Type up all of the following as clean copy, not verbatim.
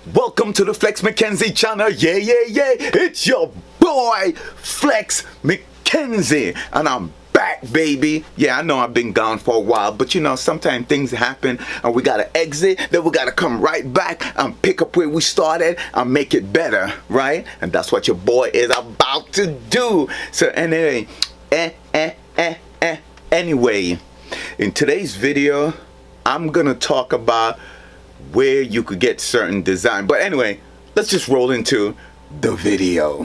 Welcome to the Flex McKenzie channel. Yeah. It's your boy Flex McKenzie, and I'm back, baby. Yeah, I know I've been gone for a while, but you know, sometimes things happen and we gotta exit, then we gotta come right back and pick up where we started and make it better, right? And that's what your boy is about to do. So anyway, anyway, in today's video, I'm gonna talk about where you could get certain design. But anyway, let's just roll into the video.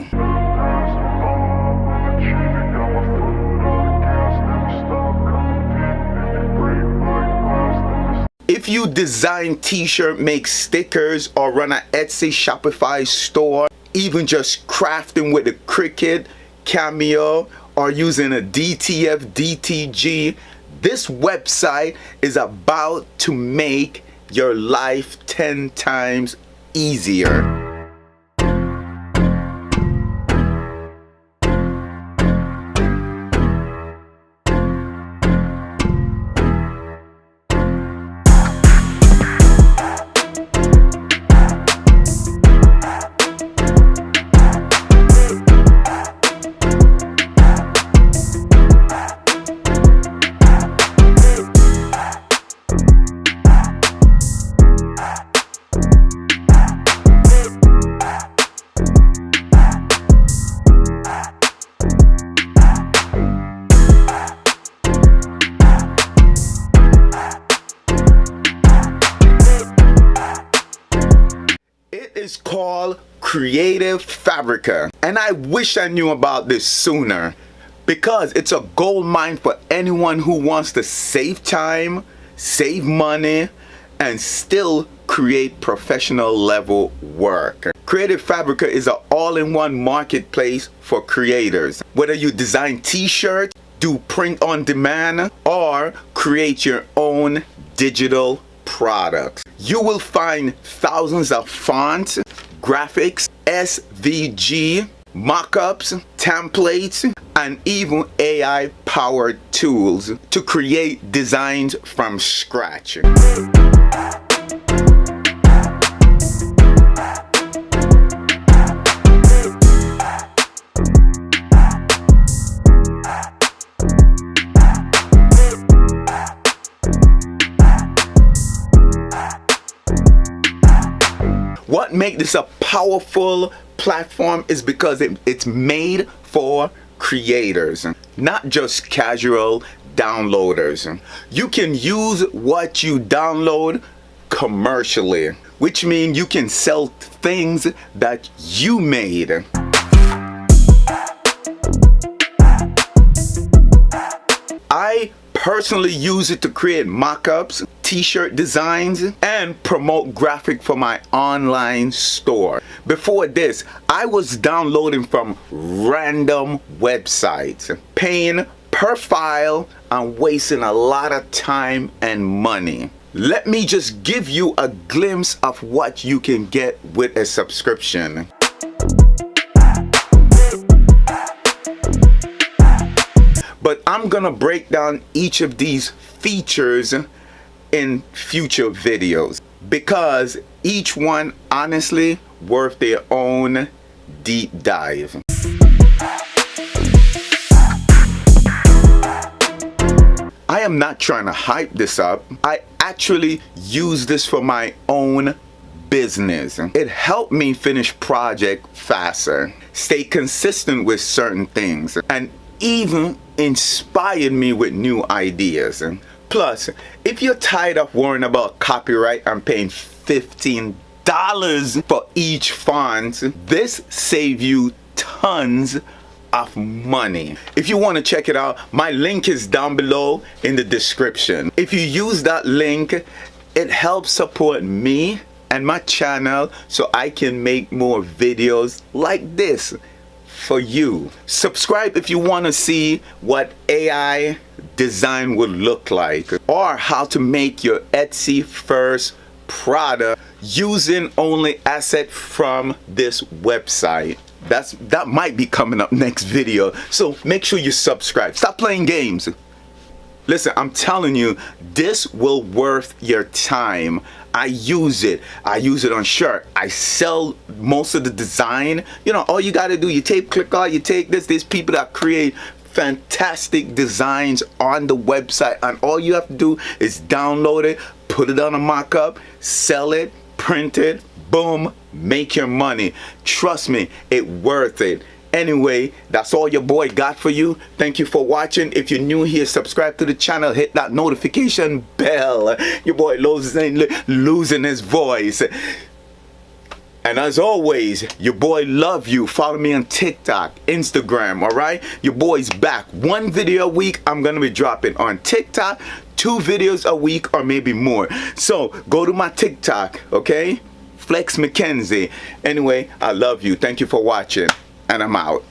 If you design t-shirt, make stickers, or run an Etsy Shopify store, even just crafting with a Cricut, Cameo, or using a DTF, DTG, this website is about to make your life 10 times easier. It's called Creative Fabrica, and I wish I knew about this sooner, because it's a gold mine for anyone who wants to save time, save money, and still create professional level work. Creative Fabrica is an all-in-one marketplace for creators. Whether you design t-shirts, do print on demand, or create your own digital products, you will find thousands of fonts, graphics, SVG, mockups, templates, and even AI-powered tools to create designs from scratch. What makes this a powerful platform is because it's made for creators, not just casual downloaders. You can use what you download commercially, which means you can sell things that you made. I personally use it to create mock-ups, t-shirt designs, and promote graphic for my online store. Before this, I was downloading from random websites, paying per file and wasting a lot of time and money. Let me just give you a glimpse of what you can get with a subscription. But I'm gonna break down each of these features in future videos, because each one honestly worth their own deep dive. I am not trying to hype this up. I actually use this for my own business. It helped me finish project faster, stay consistent with certain things, and even inspired me with new ideas. Plus, if you're tired of worrying about copyright and paying $15 for each font, this saves you tons of money. If you want to check it out, my link is down below in the description. If you use that link, it helps support me and my channel so I can make more videos like this for you. Subscribe if you want to see what AI design would look like, or how to make your Etsy first product using only asset from this website. That might be coming up next video, so make sure you subscribe. Stop playing games. Listen, I'm telling you, this will worth your time. I use it. I use it on shirt. I sell most of the design. You know, all you got to do, you take Cricut, you take this. There's people that create fantastic designs on the website, and all you have to do is download it, put it on a mock-up, sell it, print it, boom, make your money. Trust me, it's worth it. Anyway, that's all your boy got for you. Thank you for watching. If you're new here, subscribe to the channel, hit that notification bell. Your boy losing his voice. And as always, your boy love you. Follow me on TikTok, Instagram, all right? Your boy's back. 1 video a week I'm gonna be dropping on TikTok, 2 videos a week or maybe more. So go to my TikTok, okay? Flex Mackenzie. Anyway, I love you. Thank you for watching. And I'm out.